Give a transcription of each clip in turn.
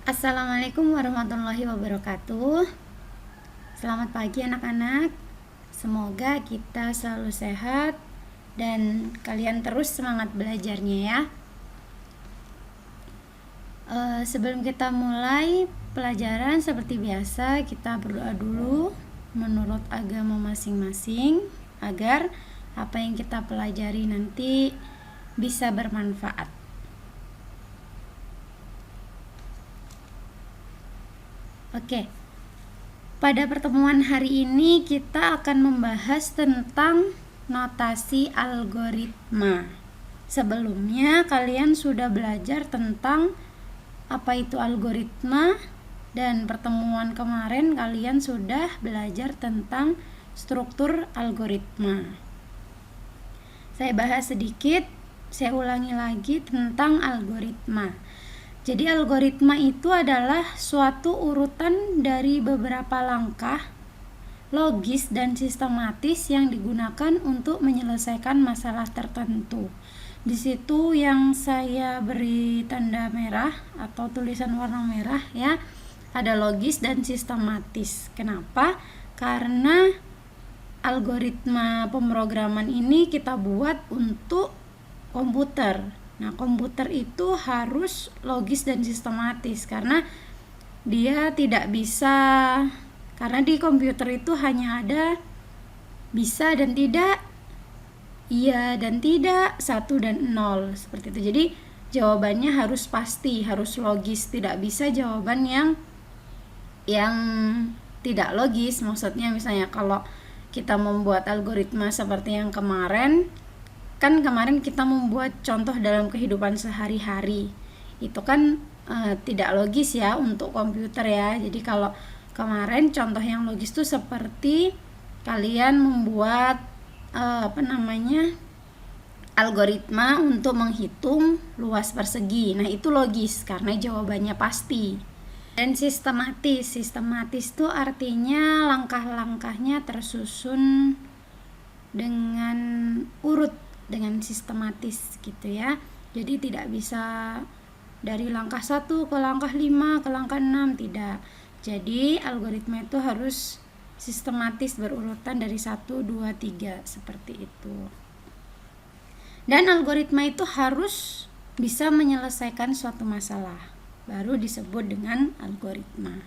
Assalamualaikum warahmatullahi wabarakatuh. Selamat pagi anak-anak. Semoga kita selalu sehat dan kalian terus semangat belajarnya ya. Sebelum kita mulai pelajaran seperti biasa, kita berdoa dulu menurut agama masing-masing agar apa yang kita pelajari nanti bisa bermanfaat. Oke. Pada pertemuan hari ini kita akan membahas tentang notasi algoritma. Sebelumnya kalian sudah belajar tentang apa itu algoritma, dan pertemuan kemarin kalian sudah belajar tentang struktur algoritma. Saya bahas sedikit, saya ulangi lagi tentang algoritma. Jadi algoritma itu adalah suatu urutan dari beberapa langkah logis dan sistematis yang digunakan untuk menyelesaikan masalah tertentu. Di situ yang saya beri tanda merah atau tulisan warna merah ya, ada logis dan sistematis. Kenapa? Karena algoritma pemrograman ini kita buat untuk komputer. Nah, komputer itu harus logis dan sistematis karena dia tidak bisa, karena di komputer itu hanya ada bisa dan tidak, iya dan tidak, 1 dan 0 seperti itu. Jadi jawabannya harus pasti, harus logis, tidak bisa jawaban yang tidak logis. Maksudnya misalnya kalau kita membuat algoritma seperti yang kemarin, kan kemarin kita membuat contoh dalam kehidupan sehari-hari, itu kan tidak logis ya untuk komputer ya. Jadi kalau kemarin contoh yang logis itu seperti kalian membuat algoritma untuk menghitung luas persegi. Nah, itu logis karena jawabannya pasti. Dan sistematis itu artinya langkah-langkahnya tersusun dengan urut, dengan sistematis gitu ya. Jadi tidak bisa dari langkah 1 ke langkah 5 ke langkah 6, tidak. Jadi algoritma itu harus sistematis berurutan dari 1, 2, 3 seperti itu. Dan algoritma itu harus bisa menyelesaikan suatu masalah, baru disebut dengan algoritma.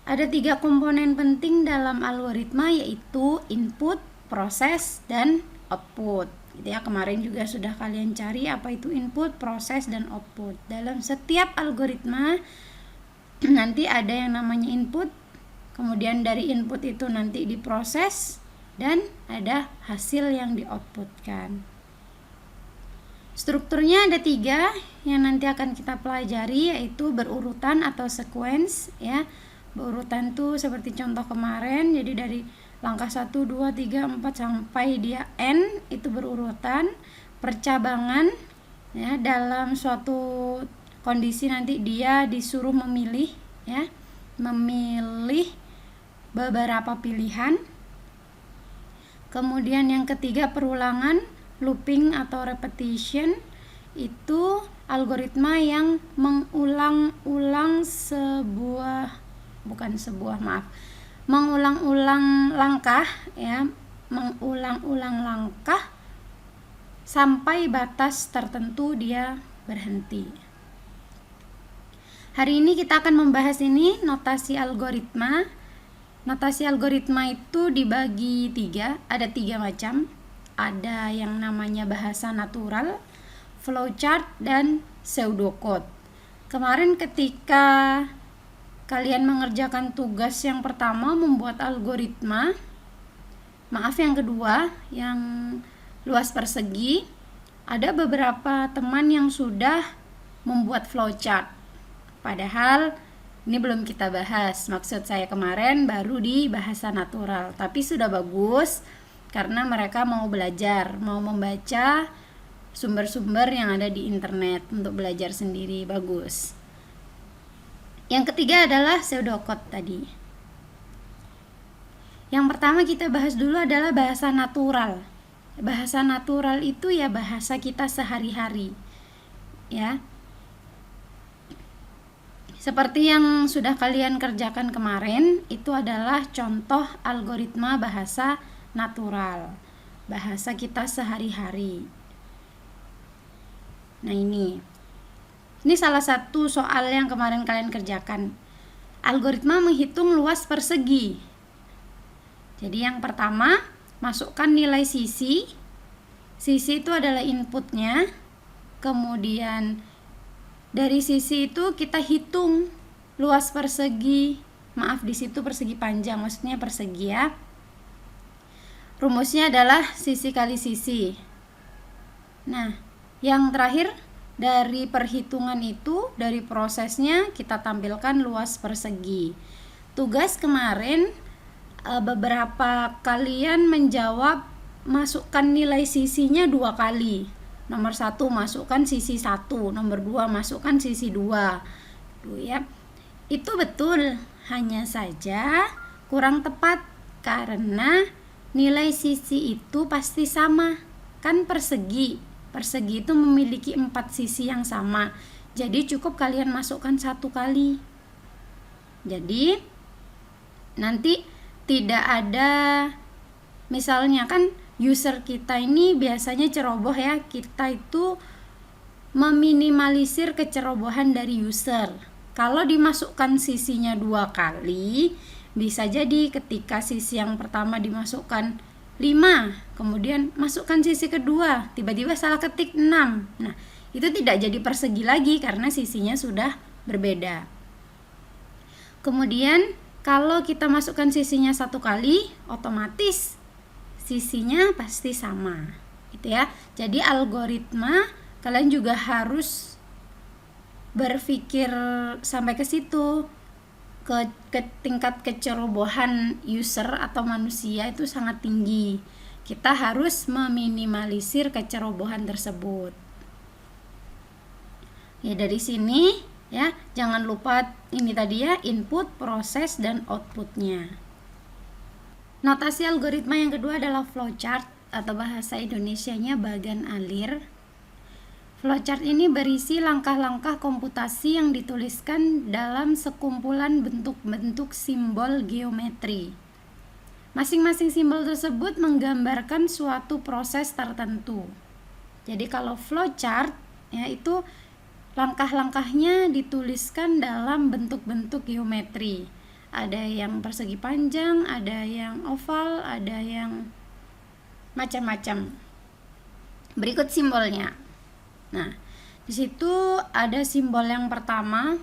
Ada 3 komponen penting dalam algoritma, yaitu input, proses, dan output gitu ya. Kemarin juga sudah kalian cari apa itu input, proses, dan output. Dalam setiap algoritma nanti ada yang namanya input, kemudian dari input itu nanti diproses, dan ada hasil yang di-outputkan. Strukturnya ada 3 yang nanti akan kita pelajari, yaitu berurutan atau sequence ya. Berurutan tuh seperti contoh kemarin, jadi dari langkah 1, 2, 3, 4 sampai dia N itu berurutan. Percabangan ya, dalam suatu kondisi nanti dia disuruh memilih ya, memilih beberapa pilihan. Kemudian yang ketiga perulangan, looping atau repetition, itu algoritma yang mengulang-ulang mengulang-ulang langkah ya, mengulang-ulang langkah sampai batas tertentu dia berhenti. Hari ini kita akan membahas ini notasi algoritma. Notasi algoritma itu dibagi 3, ada 3 macam. Ada yang namanya bahasa natural, flowchart, dan pseudocode. Kemarin ketika kalian mengerjakan tugas yang pertama membuat algoritma, yang kedua yang luas persegi, ada beberapa teman yang sudah membuat flowchart. Padahal ini belum kita bahas. Maksud saya kemarin baru di bahasa natural, tapi sudah bagus karena mereka mau belajar, mau membaca sumber-sumber yang ada di internet untuk belajar sendiri. Bagus. Yang ketiga adalah pseudocode tadi. Yang pertama kita bahas dulu adalah bahasa natural. Bahasa natural itu ya bahasa kita sehari-hari ya. seperti yang sudah kalian kerjakan kemarin, itu adalah contoh algoritma bahasa natural, bahasa kita sehari-hari. Nah, ini salah satu soal yang kemarin kalian kerjakan. Algoritma menghitung luas persegi. Jadi yang pertama, masukkan nilai sisi. Sisi itu adalah inputnya. Kemudian dari sisi itu kita hitung luas persegi. Maaf, di situ persegi panjang, maksudnya persegi ya. Rumusnya adalah sisi kali sisi. Nah, yang terakhir dari perhitungan itu, dari prosesnya kita tampilkan luas persegi. Tugas kemarin beberapa kalian menjawab masukkan nilai sisinya 2 kali. Nomor 1 masukkan sisi 1, nomor 2 masukkan sisi 2. Ya. Itu betul, hanya saja kurang tepat karena nilai sisi itu pasti sama. Kan persegi itu memiliki 4 sisi yang sama. Jadi cukup kalian masukkan 1 kali. Jadi nanti tidak ada, misalnya kan user kita ini biasanya ceroboh ya, kita itu meminimalisir kecerobohan dari user. Kalau dimasukkan sisinya 2 kali, bisa jadi ketika sisi yang pertama dimasukkan 5, kemudian masukkan sisi kedua, tiba-tiba salah ketik 6. Nah, itu tidak jadi persegi lagi karena sisinya sudah berbeda. Kemudian kalau kita masukkan sisinya 1 kali, otomatis sisinya pasti sama, gitu ya. Jadi algoritma kalian juga harus berpikir sampai ke situ, ke tingkat kecerobohan user atau manusia itu sangat tinggi. Kita harus meminimalisir kecerobohan tersebut. Ya, dari sini ya, jangan lupa ini tadi ya, input, proses, dan outputnya. Notasi algoritma yang kedua adalah flowchart atau bahasa Indonesianya bagan alir. Flowchart ini berisi langkah-langkah komputasi yang dituliskan dalam sekumpulan bentuk-bentuk simbol geometri. Masing-masing simbol tersebut menggambarkan suatu proses tertentu. Jadi kalau flowchart ya, itu langkah-langkahnya dituliskan dalam bentuk-bentuk geometri. Ada yang persegi panjang, ada yang oval, ada yang macam-macam. Berikut simbolnya. Nah, di situ ada simbol yang pertama,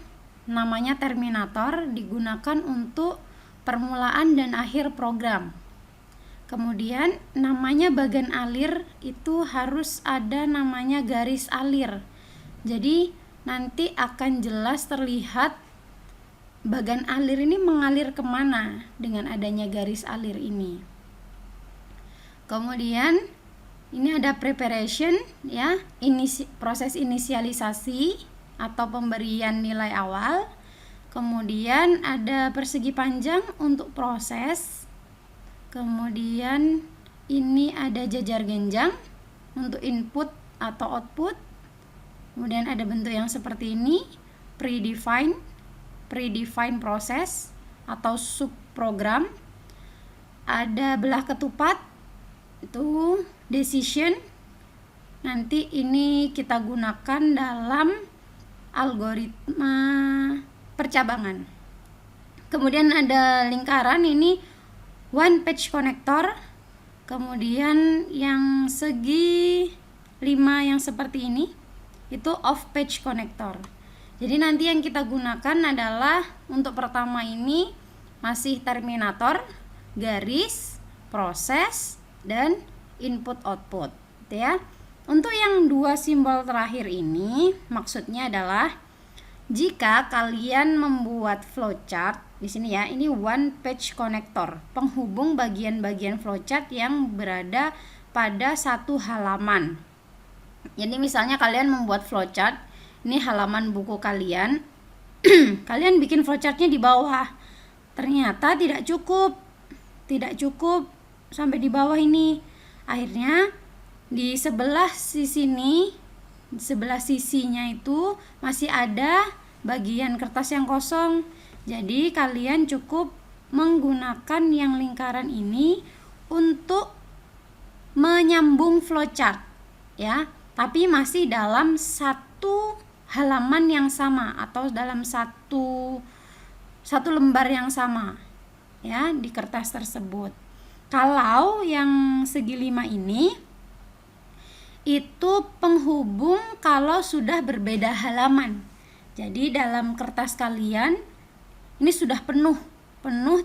namanya terminator, digunakan untuk permulaan dan akhir program. Kemudian namanya bagan alir, itu harus ada namanya garis alir. Jadi nanti akan jelas terlihat bagan alir ini mengalir kemana dengan adanya garis alir ini. Kemudian ini ada preparation ya, proses inisialisasi atau pemberian nilai awal. Kemudian ada persegi panjang untuk proses. Kemudian ini ada jajar genjang untuk input atau output. Kemudian ada bentuk yang seperti ini, predefined proses atau subprogram. Ada belah ketupat, itu decision. Nanti ini kita gunakan dalam algoritma percabangan. Kemudian ada lingkaran, ini one page connector. Kemudian yang segi 5 yang seperti ini itu off page connector. Jadi nanti yang kita gunakan adalah untuk pertama ini masih terminator, garis, proses, dan input output, gitu ya. Untuk yang 2 simbol terakhir ini maksudnya adalah jika kalian membuat flowchart di sini ya, ini one page connector, penghubung bagian-bagian flowchart yang berada pada satu halaman. Jadi misalnya kalian membuat flowchart, ini halaman buku kalian, kalian bikin flowchartnya di bawah, ternyata tidak cukup sampai di bawah ini. Akhirnya di sebelah sisi ini, di sebelah sisinya itu masih ada bagian kertas yang kosong. Jadi kalian cukup menggunakan yang lingkaran ini untuk menyambung flowchart ya, tapi masih dalam satu halaman yang sama atau dalam satu lembar yang sama ya di kertas tersebut. Kalau yang segi 5 ini itu penghubung kalau sudah berbeda halaman. Jadi dalam kertas kalian ini sudah penuh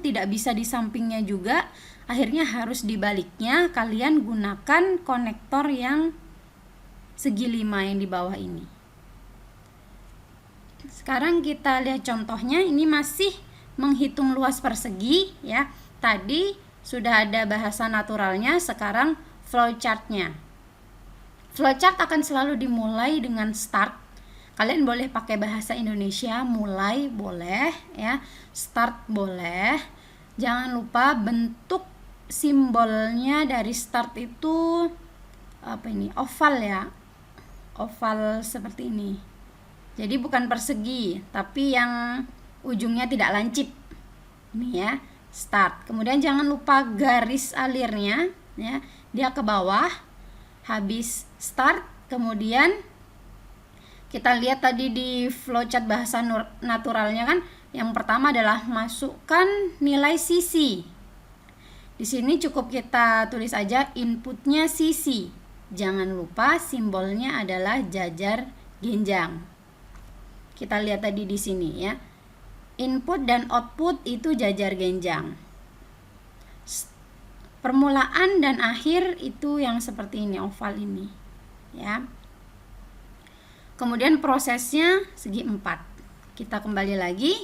tidak bisa di sampingnya juga, akhirnya harus dibaliknya, kalian gunakan konektor yang segi 5 yang di bawah ini. Sekarang kita lihat contohnya, ini masih menghitung luas persegi ya. Tadi sudah ada bahasa naturalnya, sekarang flowchartnya. Flowchart akan selalu dimulai dengan start. Kalian boleh pakai bahasa Indonesia, mulai boleh ya, start boleh. Jangan lupa bentuk simbolnya dari start itu oval ya, oval seperti ini. Jadi bukan persegi, tapi yang ujungnya tidak lancip. Ini ya, start. Kemudian jangan lupa garis alirnya ya, dia ke bawah. Habis start, kemudian kita lihat tadi di flowchart bahasa naturalnya kan, yang pertama adalah masukkan nilai sisi. Di sini cukup kita tulis aja inputnya sisi. Jangan lupa simbolnya adalah jajar genjang. Kita lihat tadi di sini ya. Input dan output itu jajar genjang. Permulaan dan akhir itu yang seperti ini, oval ini ya. Kemudian prosesnya segi 4. Kita kembali lagi.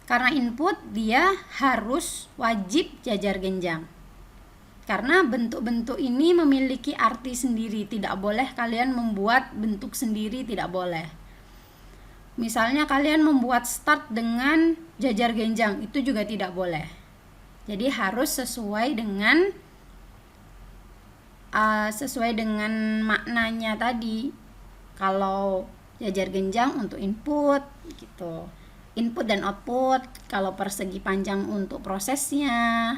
Karena input dia harus wajib jajar genjang. Karena bentuk-bentuk ini memiliki arti sendiri, tidak boleh kalian membuat bentuk sendiri, tidak boleh. Misalnya kalian membuat start dengan jajar genjang, itu juga tidak boleh. Jadi harus sesuai dengan maknanya tadi. Kalau jajar genjang untuk input gitu, input dan output. Kalau persegi panjang untuk prosesnya,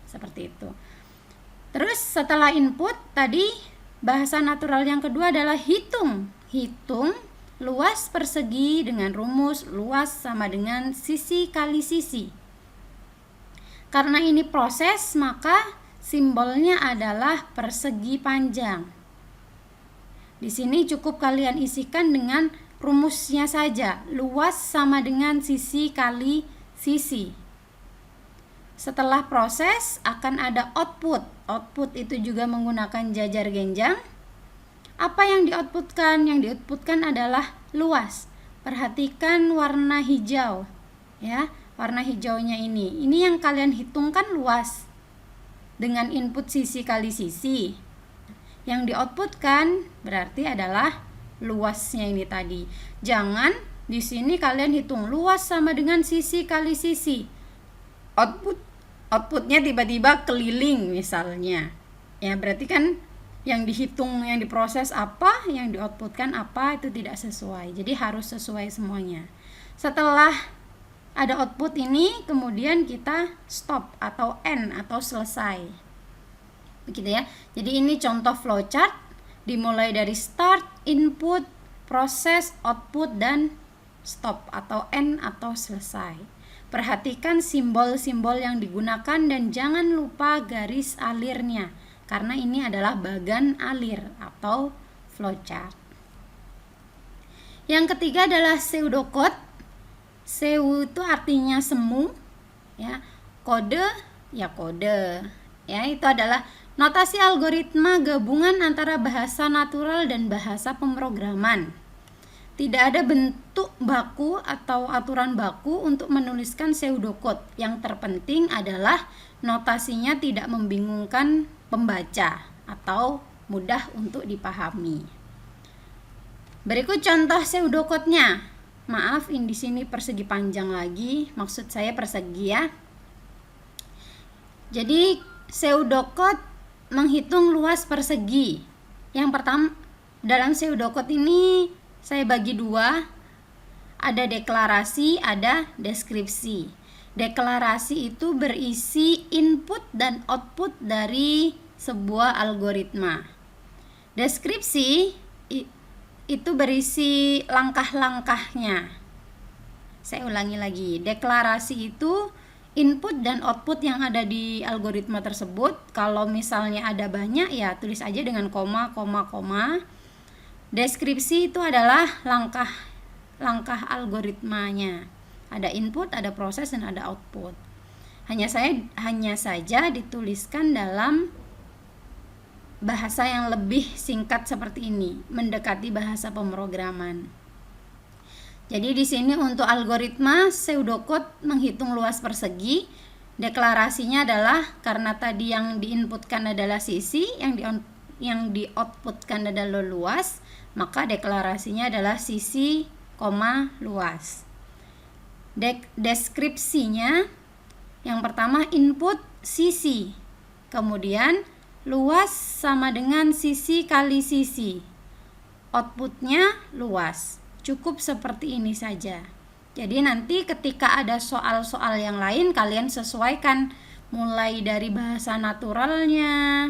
seperti itu. Terus setelah input tadi, bahasa natural yang kedua adalah hitung luas persegi dengan rumus luas sama dengan sisi kali sisi. Karena ini proses, maka simbolnya adalah persegi panjang. Di sini cukup kalian isikan dengan rumusnya saja, luas sama dengan sisi kali sisi. Setelah proses akan ada output. Output itu juga menggunakan jajar genjang. Apa yang di-outputkan? Yang di-outputkan adalah luas. Perhatikan warna hijau ya, warna hijaunya ini. Ini yang kalian hitungkan luas dengan input sisi kali sisi. Yang di-outputkan berarti adalah luasnya ini tadi. Jangan di sini kalian hitung luas sama dengan sisi kali sisi. Outputnya tiba-tiba keliling misalnya. Ya berarti kan yang dihitung, yang diproses apa, yang di-outputkan apa, itu tidak sesuai. Jadi harus sesuai semuanya. Setelah ada output ini, kemudian kita stop atau end atau selesai. Begitu ya. Jadi ini contoh flowchart dimulai dari start, input, proses, output, dan stop atau end atau selesai. Perhatikan simbol-simbol yang digunakan dan jangan lupa garis alirnya, karena ini adalah bagan alir atau flowchart. Yang ketiga adalah pseudocode. Pseudo itu artinya semu ya. Kode ya kode. Ya, itu adalah notasi algoritma gabungan antara bahasa natural dan bahasa pemrograman. Tidak ada bentuk baku atau aturan baku untuk menuliskan pseudocode. Yang terpenting adalah notasinya tidak membingungkan pembaca atau mudah untuk dipahami. Berikut contoh pseudocode-nya. Maaf, ini di sini persegi panjang lagi. Maksud saya persegi ya. Jadi pseudocode menghitung luas persegi. Yang pertama, dalam pseudocode ini saya bagi dua. Ada deklarasi, ada deskripsi. Deklarasi itu berisi input dan output dari sebuah algoritma. Deskripsi itu berisi langkah-langkahnya. Saya ulangi lagi, deklarasi itu input dan output yang ada di algoritma tersebut. Kalau misalnya ada banyak, ya tulis aja dengan koma, koma, koma. Deskripsi itu adalah langkah algoritmanya. Ada input, ada proses, dan ada output. Hanya saja dituliskan dalam bahasa yang lebih singkat seperti ini, mendekati bahasa pemrograman. Jadi di sini untuk algoritma pseudocode menghitung luas persegi, deklarasinya adalah karena tadi yang diinputkan adalah sisi, yang di-outputkan adalah luas, maka deklarasinya adalah sisi, luas. Deskripsinya yang pertama input sisi, kemudian luas sama dengan sisi kali sisi, outputnya luas. Cukup seperti ini saja. Jadi nanti ketika ada soal-soal yang lain, kalian sesuaikan mulai dari bahasa naturalnya.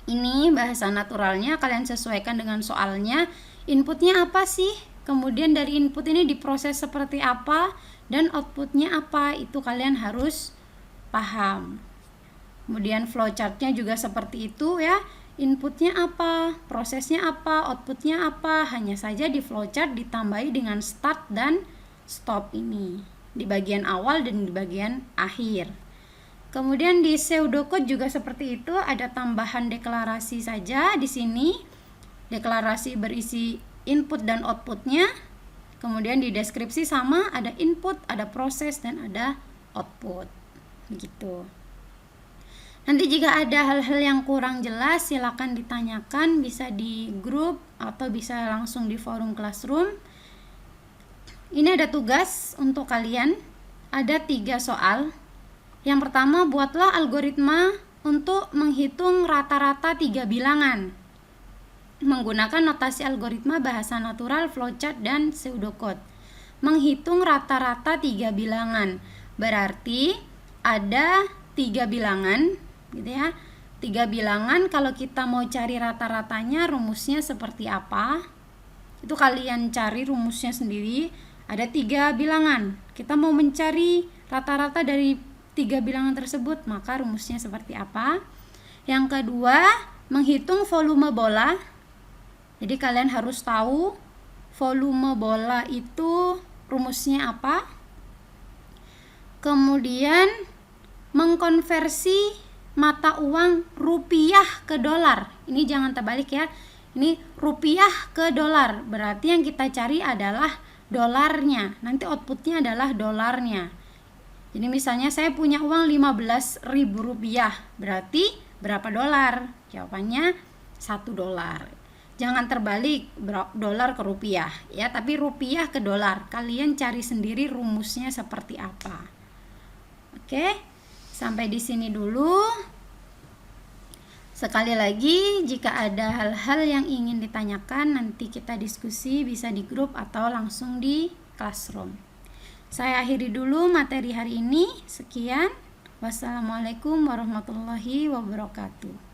Ini bahasa naturalnya kalian sesuaikan dengan soalnya. Inputnya apa sih? Kemudian dari input ini diproses seperti apa dan outputnya apa, itu kalian harus paham. Kemudian flowchartnya juga seperti itu ya, inputnya apa, prosesnya apa, outputnya apa. Hanya saja di flowchart ditambahi dengan start dan stop ini di bagian awal dan di bagian akhir. Kemudian di pseudocode juga seperti itu, ada tambahan deklarasi saja di sini. Deklarasi berisi input dan outputnya. Kemudian di deskripsi sama, ada input, ada proses, dan ada output. Begitu. Nanti jika ada hal-hal yang kurang jelas, silakan ditanyakan, bisa di grup atau bisa langsung di forum Classroom. Ini ada tugas untuk kalian, ada 3 soal. Yang pertama, buatlah algoritma untuk menghitung rata-rata 3 bilangan menggunakan notasi algoritma bahasa natural, flowchart, dan pseudocode. Menghitung rata-rata 3 bilangan berarti ada 3 bilangan gitu ya. 3 bilangan, kalau kita mau cari rata-ratanya, rumusnya seperti apa? Itu kalian cari rumusnya sendiri. Ada 3 bilangan. Kita mau mencari rata-rata dari 3 bilangan tersebut, maka rumusnya seperti apa? Yang kedua, menghitung volume bola. Jadi kalian harus tahu volume bola itu rumusnya apa. Kemudian mengkonversi mata uang rupiah ke dolar. Ini jangan terbalik ya. Ini rupiah ke dolar. Berarti yang kita cari adalah dolarnya. Nanti outputnya adalah dolarnya. Jadi misalnya saya punya uang 15.000 rupiah. Berarti berapa dolar? Jawabannya 1 dolar. Jangan terbalik dolar ke rupiah ya, tapi rupiah ke dolar. Kalian cari sendiri rumusnya seperti apa. Oke, sampai di sini dulu. Sekali lagi, jika ada hal-hal yang ingin ditanyakan, nanti kita diskusi bisa di grup atau langsung di Classroom. Saya akhiri dulu materi hari ini. Sekian. Wassalamualaikum warahmatullahi wabarakatuh.